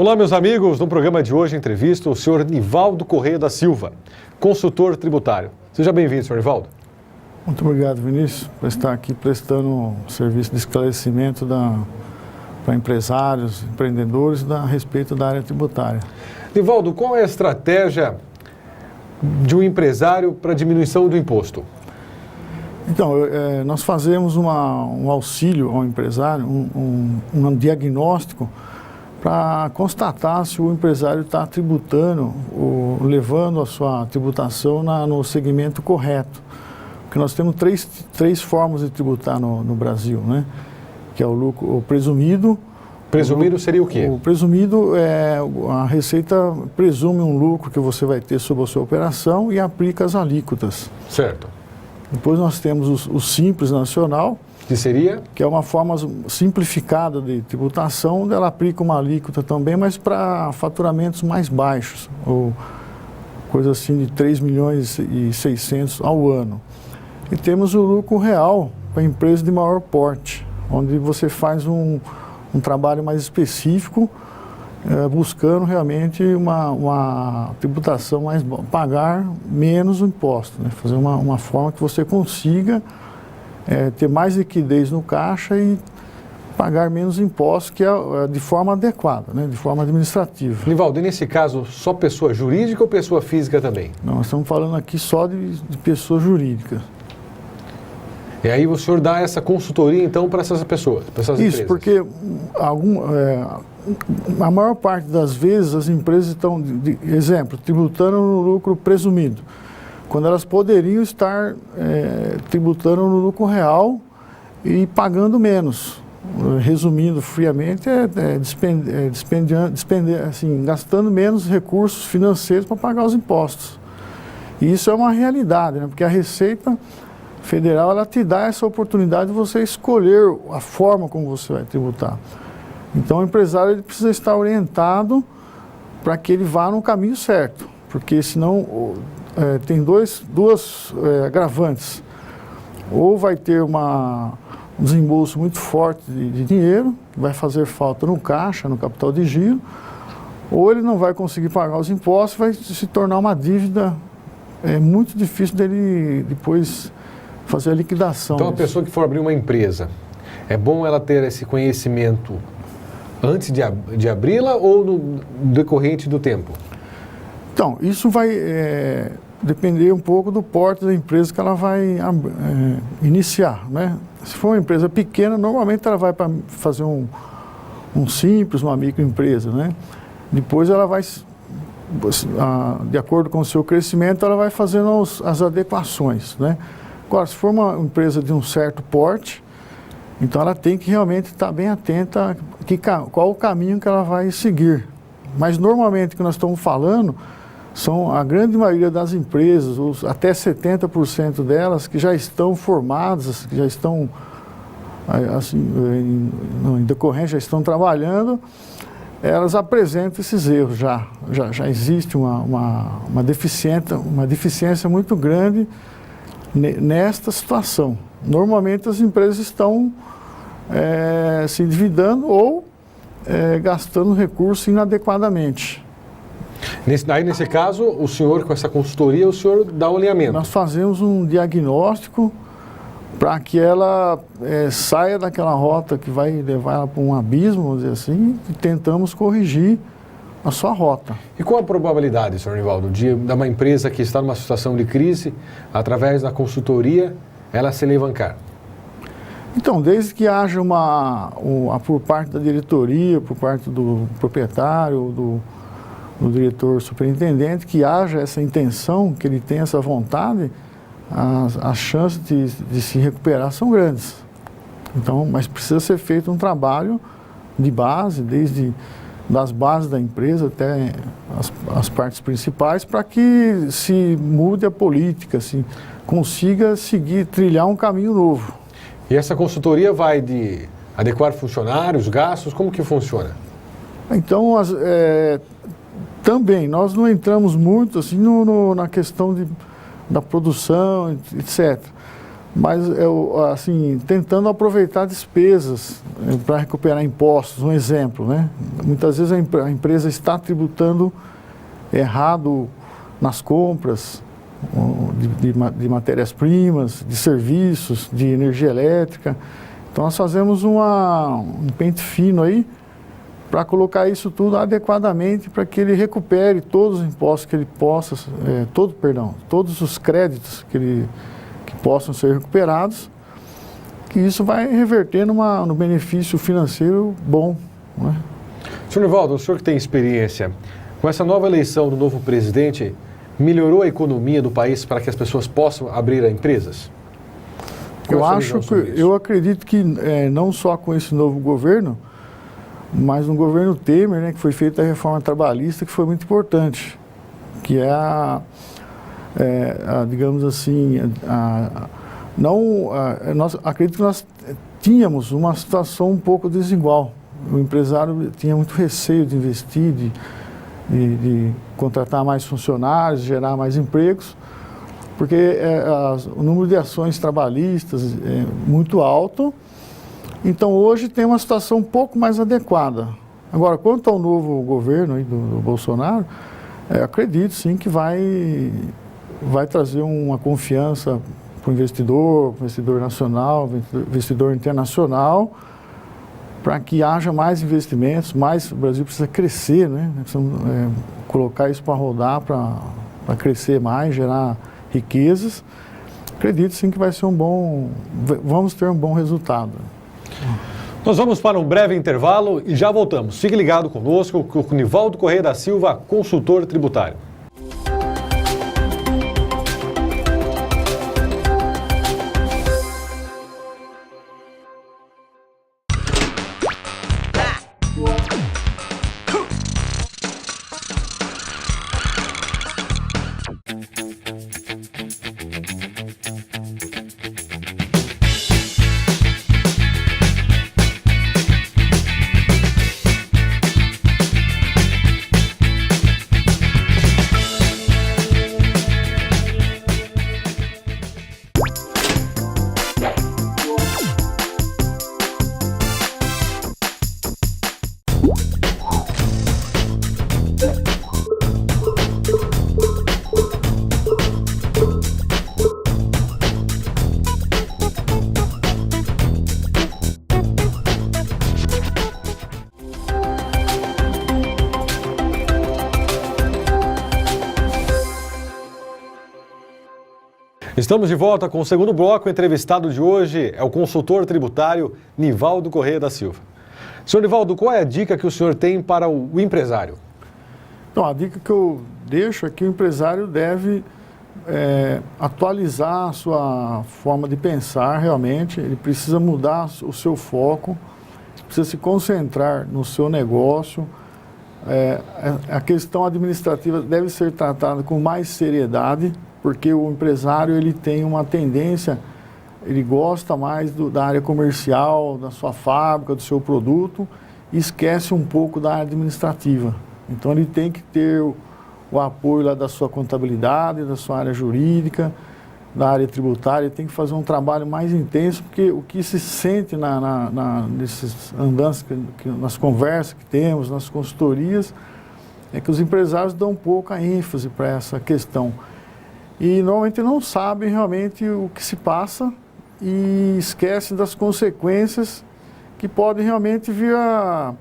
Olá, meus amigos. No programa de hoje, entrevisto o senhor Nivaldo Correia da Silva, consultor tributário. Seja bem-vindo, senhor Nivaldo. Muito obrigado, Vinícius, por estar aqui prestando um serviço de esclarecimento para empresários, empreendedores a respeito da área tributária. Nivaldo, qual é a estratégia de um empresário para a diminuição do imposto? Então, nós fazemos um auxílio ao empresário, um diagnóstico para constatar se o empresário está tributando ou levando a sua tributação no segmento correto. Porque nós temos três formas de tributar no Brasil, né? Que é o lucro o presumido. Presumido seria o quê? O presumido é a Receita presume um lucro que você vai ter sobre a sua operação e aplica as alíquotas. Certo. Depois nós temos o Simples Nacional, que seria? Que é uma forma simplificada de tributação, onde ela aplica uma alíquota também, mas para faturamentos mais baixos, ou coisa assim de 3.600.000 ao ano. E temos o lucro real para empresas de maior porte, onde você faz um trabalho mais específico, buscando realmente uma tributação mais, pagar menos o imposto, né? Fazer uma forma que você consiga ter mais liquidez no caixa e pagar menos impostos, que é de forma adequada, né? De forma administrativa. Nivaldo, e nesse caso, só pessoa jurídica ou pessoa física também? Não, nós estamos falando aqui só de pessoa jurídica. E aí o senhor dá essa consultoria, então, para essas pessoas, para essas empresas? Isso, porque a maior parte das vezes as empresas estão, exemplo, tributando no lucro presumido, quando elas poderiam estar tributando no lucro real e pagando menos. Resumindo friamente, gastando menos recursos financeiros para pagar os impostos. E isso é uma realidade, né? Porque a Receita Federal, ela te dá essa oportunidade de você escolher a forma como você vai tributar. Então, o empresário ele precisa estar orientado para que ele vá no caminho certo, porque senão tem duas agravantes. Ou vai ter um desembolso muito forte de dinheiro, que vai fazer falta no caixa, no capital de giro, ou ele não vai conseguir pagar os impostos, vai se tornar uma dívida muito difícil dele depois fazer a liquidação. Então, a pessoa que for abrir uma empresa, é bom ela ter esse conhecimento antes de abri-la ou no decorrente do tempo? Então, isso vai depender um pouco do porte da empresa que ela vai iniciar, né? Se for uma empresa pequena, normalmente ela vai fazer um simples, uma microempresa, né? Depois ela vai, de acordo com o seu crescimento, ela vai fazendo as adequações, né? Agora, se for uma empresa de um certo porte, então ela tem que realmente estar bem atenta a qual o caminho que ela vai seguir. Mas normalmente o que nós estamos falando são a grande maioria das empresas, até 70% delas, que já estão formadas, que já estão, assim, em decorrência, já estão trabalhando, elas apresentam esses erros já. Já existe uma deficiência muito grande nesta situação. Normalmente as empresas estão se endividando ou gastando recursos inadequadamente. Nesse caso, o senhor, com essa consultoria, o senhor dá um alinhamento? Nós fazemos um diagnóstico para que ela saia daquela rota que vai levar ela para um abismo, vamos dizer assim, e tentamos corrigir a sua rota. E qual a probabilidade, senhor Nivaldo, de uma empresa que está numa situação de crise, através da consultoria, ela se alavancar? Então, desde que haja por parte da diretoria, por parte do proprietário, do diretor superintendente, que haja essa intenção, que ele tenha essa vontade, as chances de se recuperar são grandes. Então, mas precisa ser feito um trabalho de base, desde das bases da empresa até as partes principais, para que se mude a política, se consiga trilhar um caminho novo. E essa consultoria vai de adequar funcionários, gastos, como que funciona? Então, também, nós não entramos muito assim, na questão da produção, etc. mas assim, tentando aproveitar despesas para recuperar impostos, um exemplo, né? Muitas vezes a empresa está tributando errado nas compras de matérias-primas, de serviços, de energia elétrica. Então nós fazemos um pente fino aí para colocar isso tudo adequadamente para que ele recupere todos os impostos que ele possa, todos os créditos que possam ser recuperados, que isso vai reverter no benefício financeiro bom, né? Senhor Nivaldo, o senhor que tem experiência, com essa nova eleição do novo presidente, melhorou a economia do país para que as pessoas possam abrir empresas? Eu acredito que não só com esse novo governo, mas no governo Temer, né, que foi feita a reforma trabalhista, que foi muito importante, que é digamos assim, acredito que nós tínhamos uma situação um pouco desigual. O empresário tinha muito receio de investir, de contratar mais funcionários, gerar mais empregos, porque o número de ações trabalhistas é muito alto. Então hoje tem uma situação um pouco mais adequada. Agora, quanto ao novo governo aí do Bolsonaro, acredito sim que vai trazer uma confiança para o investidor nacional, investidor internacional, para que haja mais investimentos, o Brasil precisa crescer, né? Precisamos colocar isso para rodar, para crescer mais, gerar riquezas. Acredito sim que vamos ter um bom resultado. Nós vamos para um breve intervalo e já voltamos. Fique ligado conosco, com o Nivaldo Corrêa da Silva, consultor tributário. Estamos de volta com o segundo bloco. O entrevistado de hoje é o consultor tributário Nivaldo Corrêa da Silva. Senhor Nivaldo, qual é a dica que o senhor tem para o empresário? Então, a dica que eu deixo é que o empresário deve atualizar a sua forma de pensar realmente. Ele precisa mudar o seu foco, precisa se concentrar no seu negócio. A questão administrativa deve ser tratada com mais seriedade, porque o empresário ele tem uma tendência, ele gosta mais da área comercial, da sua fábrica, do seu produto, e esquece um pouco da área administrativa. Então ele tem que ter o apoio lá da sua contabilidade, da sua área jurídica, da área tributária, ele tem que fazer um trabalho mais intenso, porque o que se sente nesses andanças, nas conversas que temos, nas consultorias, é que os empresários dão pouca ênfase para essa questão. E normalmente não sabem realmente o que se passa e esquecem das consequências que podem realmente vir a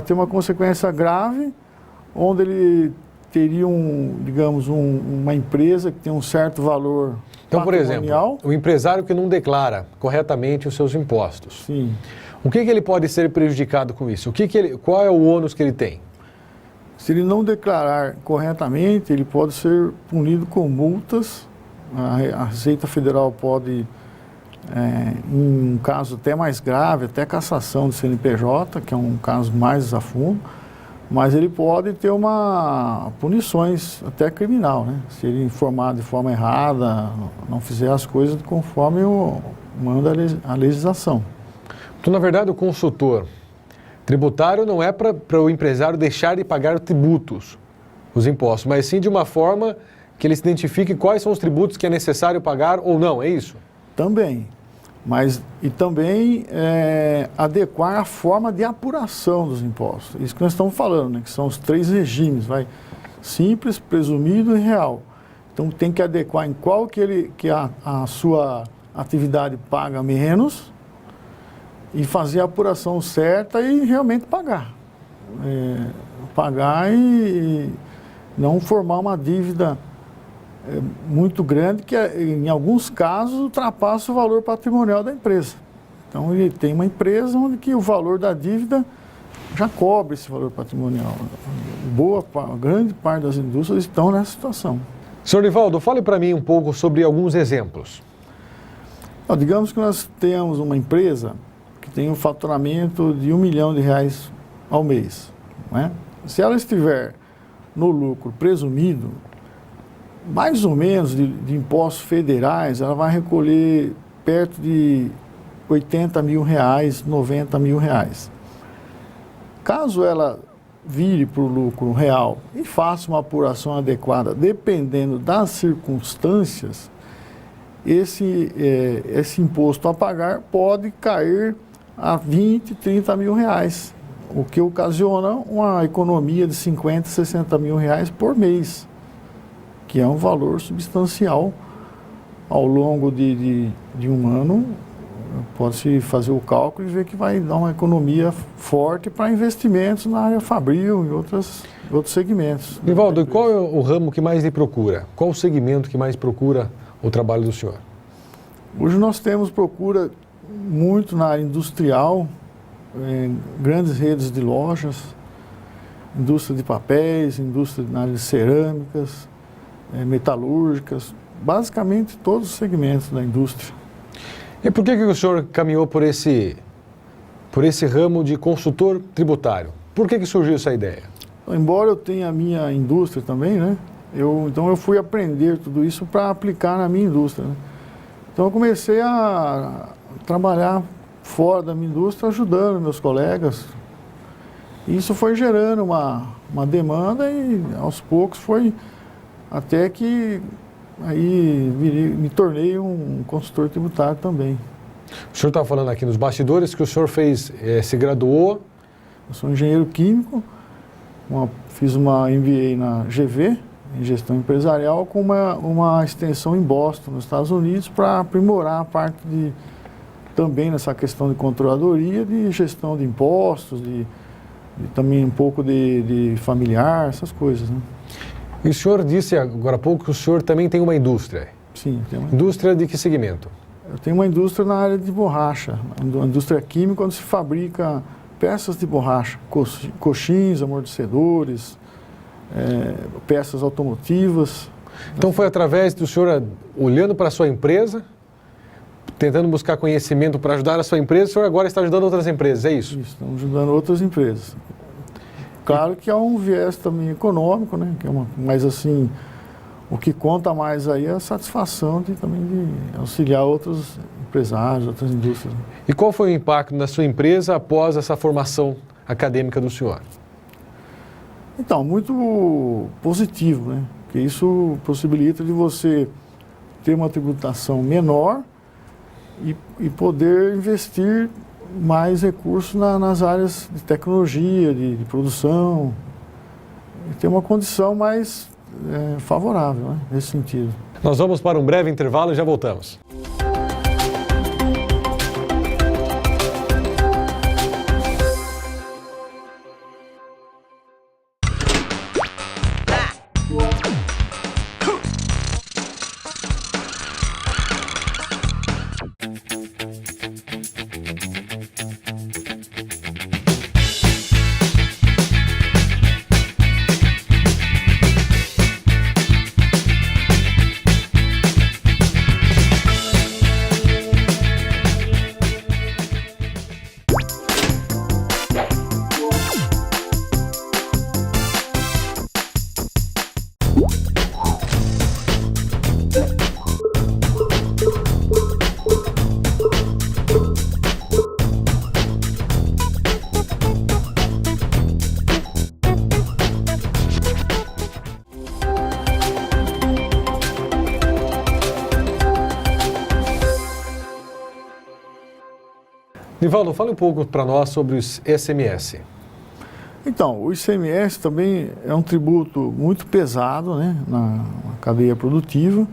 ter uma consequência grave, onde ele teria, digamos, uma empresa que tem um certo valor então, por exemplo, o empresário que não declara corretamente os seus impostos. Sim. O que ele pode ser prejudicado com isso? Qual é o ônus que ele tem? Se ele não declarar corretamente, ele pode ser punido com multas. A Receita Federal pode, em um caso até mais grave, até cassação do CNPJ, que é um caso mais a fundo, mas ele pode ter punições até criminal, né? Se ele informar de forma errada, não fizer as coisas conforme manda a legislação. Então, na verdade, o consultor tributário não é para o empresário deixar de pagar tributos, os impostos, mas sim de uma forma que ele se identifique quais são os tributos que é necessário pagar ou não, é isso? Também. E também adequar a forma de apuração dos impostos. Isso que nós estamos falando, né? Que são os 3 regimes, simples, presumido e real. Então tem que adequar em qual que a sua atividade paga menos e fazer a apuração certa e realmente pagar. Pagar e não formar uma dívida muito grande que, em alguns casos, ultrapassa o valor patrimonial da empresa. Então, ele tem uma empresa onde que o valor da dívida já cobre esse valor patrimonial. Grande parte das indústrias estão nessa situação. Senhor Nivaldo, fale para mim um pouco sobre alguns exemplos. Digamos que nós temos uma empresa que tem um faturamento de R$1 milhão ao mês. Não é? Se ela estiver no lucro presumido, mais ou menos de impostos federais, ela vai recolher perto de R$80 mil, R$90 mil. Caso ela vire para o lucro real e faça uma apuração adequada, dependendo das circunstâncias, esse imposto a pagar pode cair a R$20, R$30 mil, o que ocasiona uma economia de R$50, R$60 mil por mês, que é um valor substancial. Ao longo de um ano, pode-se fazer o cálculo e ver que vai dar uma economia forte para investimentos na área fabril e outros segmentos. Nivaldo, e qual é o ramo que mais lhe procura? Qual o segmento que mais procura o trabalho do senhor? Hoje nós temos procura muito na área industrial, grandes redes de lojas, indústria de papéis, indústria na área de cerâmicas, metalúrgicas, basicamente todos os segmentos da indústria. E por que o senhor caminhou por esse ramo de consultor tributário? Por que surgiu essa ideia? Embora eu tenha a minha indústria também, né? Então eu fui aprender tudo isso para aplicar na minha indústria, né? Então eu comecei a trabalhar fora da minha indústria, ajudando meus colegas. E isso foi gerando uma demanda e aos poucos foi até que aí me tornei um consultor tributário também. O senhor está falando aqui nos bastidores que o senhor se graduou? Eu sou engenheiro químico, fiz uma MBA na GV, em gestão empresarial, com uma extensão em Boston, nos Estados Unidos, para aprimorar a parte também nessa questão de controladoria, de gestão de impostos, também um pouco de familiar, essas coisas, né? E o senhor disse agora há pouco que o senhor também tem uma indústria. Sim, tem uma indústria de que segmento? Eu tenho uma indústria na área de borracha, uma indústria química onde se fabrica peças de borracha, coxins, amortecedores, peças automotivas. Então foi através do senhor olhando para a sua empresa, tentando buscar conhecimento para ajudar a sua empresa, o senhor agora está ajudando outras empresas, é isso? Isso, estamos ajudando outras empresas. Claro que há um viés também econômico, né? Mas assim, o que conta mais aí é a satisfação também de auxiliar outros empresários, outras indústrias. E qual foi o impacto na sua empresa após essa formação acadêmica do senhor? Então, muito positivo, né? Porque isso possibilita de você ter uma tributação menor e poder investir mais recursos nas áreas de tecnologia, de produção, e ter uma condição mais favorável, né, nesse sentido. Nós vamos para um breve intervalo e já voltamos. Nivaldo, fale um pouco para nós sobre os ICMS. Então, o ICMS também é um tributo muito pesado, né, na cadeia produtiva,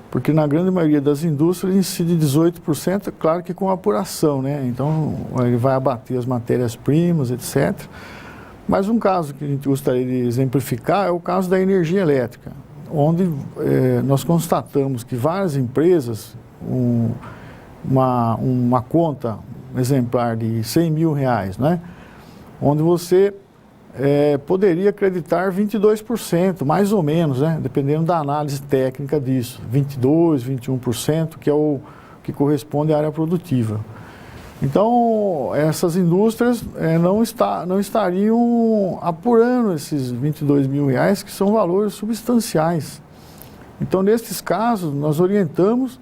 porque na grande maioria das indústrias incide 18%, claro que com apuração, né? Então ele vai abater as matérias-primas, etc. Mas um caso que a gente gostaria de exemplificar é o caso da energia elétrica, onde nós constatamos que várias empresas, uma conta exemplar de R$100 mil, né? Onde você poderia acreditar 22%, mais ou menos, né? Dependendo da análise técnica disso, 22%, 21%, que é o que corresponde à área produtiva. Então, essas indústrias não estariam apurando esses R$22 mil, que são valores substanciais. Então, nesses casos, nós orientamos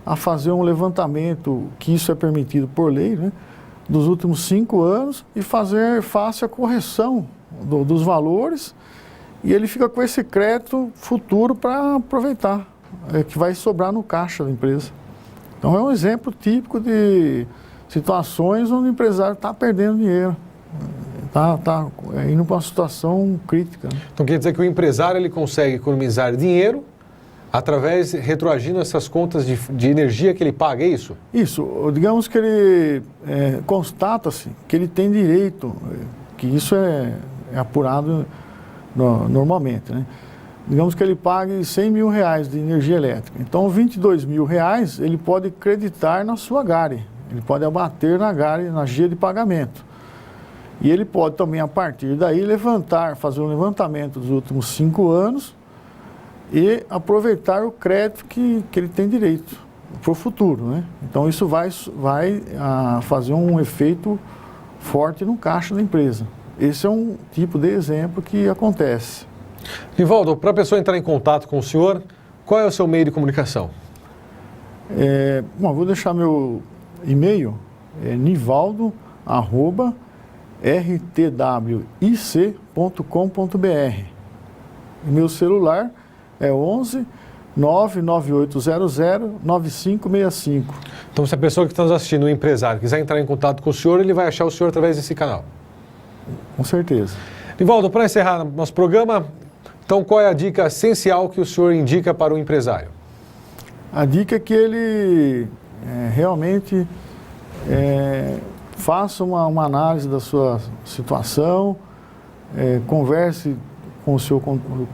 a fazer um levantamento, que isso é permitido por lei, né? Dos últimos 5 anos e fazer fácil a correção dos valores, e ele fica com esse crédito futuro para aproveitar, que vai sobrar no caixa da empresa. Então é um exemplo típico de situações onde o empresário está perdendo dinheiro, está indo para uma situação crítica. Né? Então quer dizer que o empresário ele consegue economizar dinheiro através, retroagindo essas contas de energia que ele paga, é isso? Isso, digamos que ele constata-se que ele tem direito, que isso é apurado normalmente, né? Digamos que ele pague R$100 mil de energia elétrica. Então, R$22 mil ele pode creditar na sua GARI, ele pode abater na GARI, na guia de pagamento. E ele pode também, a partir daí, fazer um levantamento dos últimos 5 anos, e aproveitar o crédito que ele tem direito para o futuro, né? Então isso vai fazer um efeito forte no caixa da empresa. Esse é um tipo de exemplo que acontece. Nivaldo, para a pessoa entrar em contato com o senhor, qual é o seu meio de comunicação? Bom, vou deixar meu e-mail, nivaldo@rtwic.com.br. Meu celular é 11 99800 9565. Então, se a pessoa que está nos assistindo, um empresário, quiser entrar em contato com o senhor, ele vai achar o senhor através desse canal. Com certeza. Nivaldo, para encerrar nosso programa, então qual é a dica essencial que o senhor indica para o empresário? A dica é que ele realmente faça uma análise da sua situação, converse com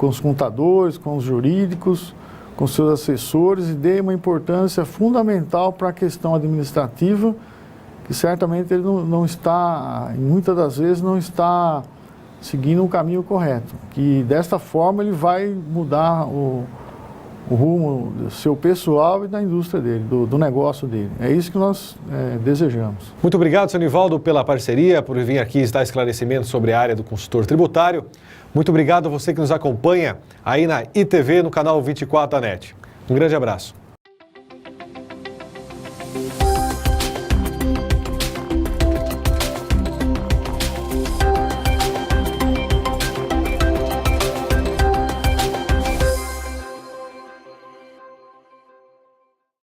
os contadores, com os jurídicos, com seus assessores, e dê uma importância fundamental para a questão administrativa, que certamente ele não está, muitas das vezes, não está seguindo o caminho correto. Que desta forma ele vai mudar o rumo do seu pessoal e da indústria dele, do negócio dele. É isso que nós desejamos. Muito obrigado, senhor Nivaldo, pela parceria, por vir aqui dar esclarecimentos sobre a área do consultor tributário. Muito obrigado a você que nos acompanha aí na ITV, no canal 24 da NET. Um grande abraço.